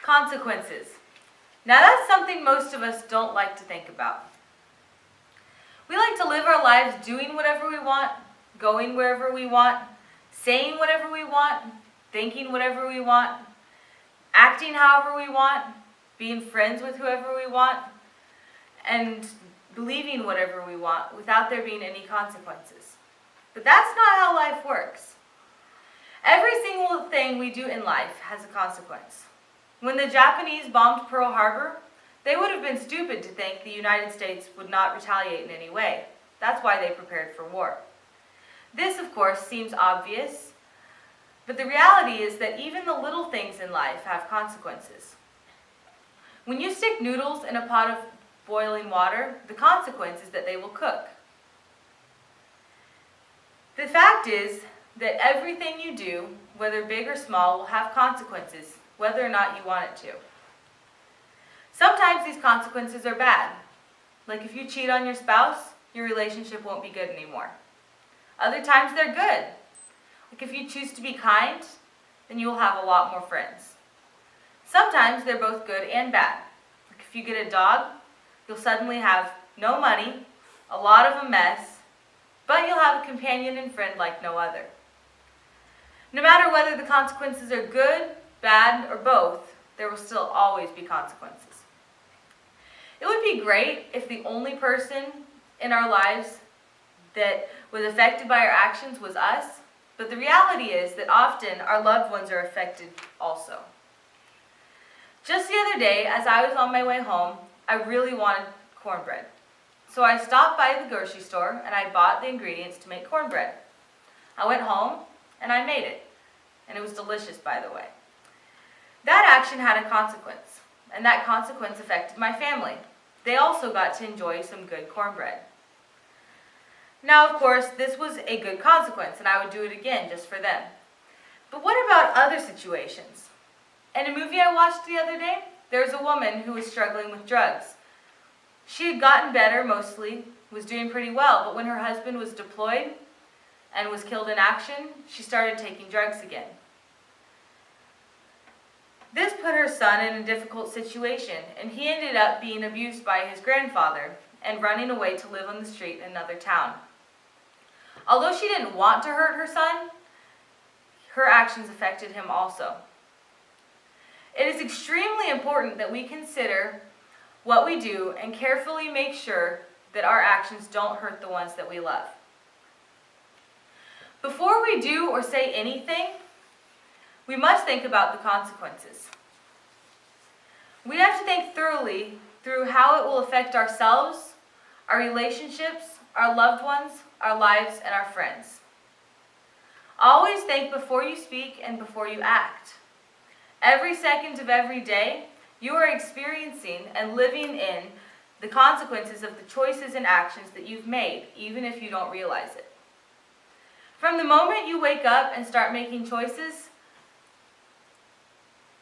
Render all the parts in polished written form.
Consequences. Now that's something most of us don't like to think about. We like to live our lives doing whatever we want, going wherever we want, saying whatever we want, thinking whatever we want, acting however we want, being friends with whoever we want, and believing whatever we want without there being any consequences. But that's not how life works. Every single thing we do in life has a consequence. When the Japanese bombed Pearl Harbor, they would have been stupid to think the United States would not retaliate in any way. That's why they prepared for war. This, of course, seems obvious, but the reality is that even the little things in life have consequences. When you stick noodles in a pot of boiling water, the consequence is that they will cook. The fact is that everything you do, whether big or small, will have consequences, whether or not you want it to. Sometimes these consequences are bad. Like if you cheat on your spouse, your relationship won't be good anymore. Other times they're good. Like if you choose to be kind, then you will have a lot more friends. Sometimes they're both good and bad. Like if you get a dog, you'll suddenly have no money, a lot of a mess, but you'll have a companion and friend like no other. No matter whether the consequences are good, bad, or both, there will still always be consequences. It would be great if the only person in our lives that was affected by our actions was us, but the reality is that often our loved ones are affected also. Just the other day, as I was on my way home, I really wanted cornbread. So I stopped by the grocery store and I bought the ingredients to make cornbread. I went home and I made it, and it was delicious, by the way. That action had a consequence, and that consequence affected my family. They also got to enjoy some good cornbread. Now, of course, this was a good consequence, and I would do it again just for them. But what about other situations? In a movie I watched the other day, there was a woman who was struggling with drugs. She had gotten better mostly, was doing pretty well, but when her husband was deployed and was killed in action, she started taking drugs again. This put her son in a difficult situation, and he ended up being abused by his grandfather and running away to live on the street in another town. Although she didn't want to hurt her son, her actions affected him also. It is extremely important that we consider what we do and carefully make sure that our actions don't hurt the ones that we love. Before we do or say anything, we must think about the consequences. We have to think thoroughly through how it will affect ourselves, our relationships, our loved ones, our lives, and our friends. Always think before you speak and before you act. Every second of every day, you are experiencing and living in the consequences of the choices and actions that you've made, even if you don't realize it. From the moment you wake up and start making choices,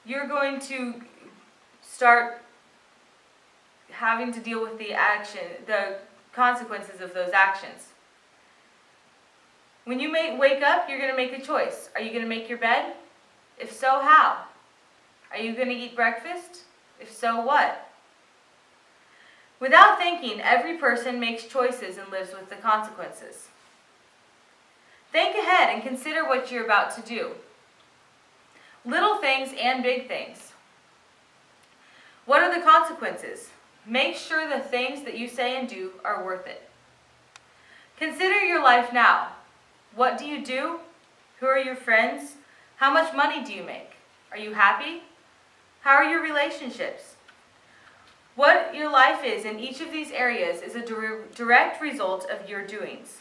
you're going to start having to deal with the consequences of those actions. When you wake up, you're going to make a choice. Are you going to make your bed? If so, how? Are you going to eat breakfast? If so, what? Without thinking, every person makes choices and lives with the consequences. Think ahead and consider what you're about to do. Little things and big things. What are the consequences? Make sure the things that you say and do are worth it. Consider your life now. What do you do? Who are your friends? How much money do you make? Are you happy? How are your relationships? What your life is in each of these areas is a direct result of your doings.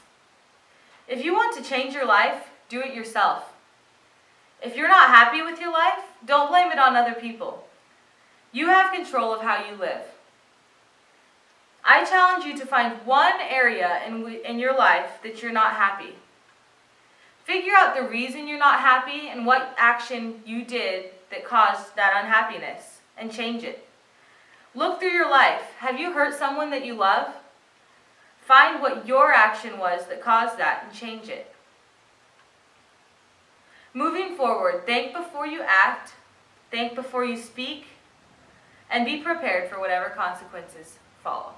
If you want to change your life, do it yourself. If you're not happy with your life, don't blame it on other people. You have control of how you live. I challenge you to find one area in your life that you're not happy. Figure out the reason you're not happy and what action you did that caused that unhappiness, and change it. Look through your life. Have you hurt someone that you love? Find what your action was that caused that and change it. Moving forward, think before you act, think before you speak, and be prepared for whatever consequences follow.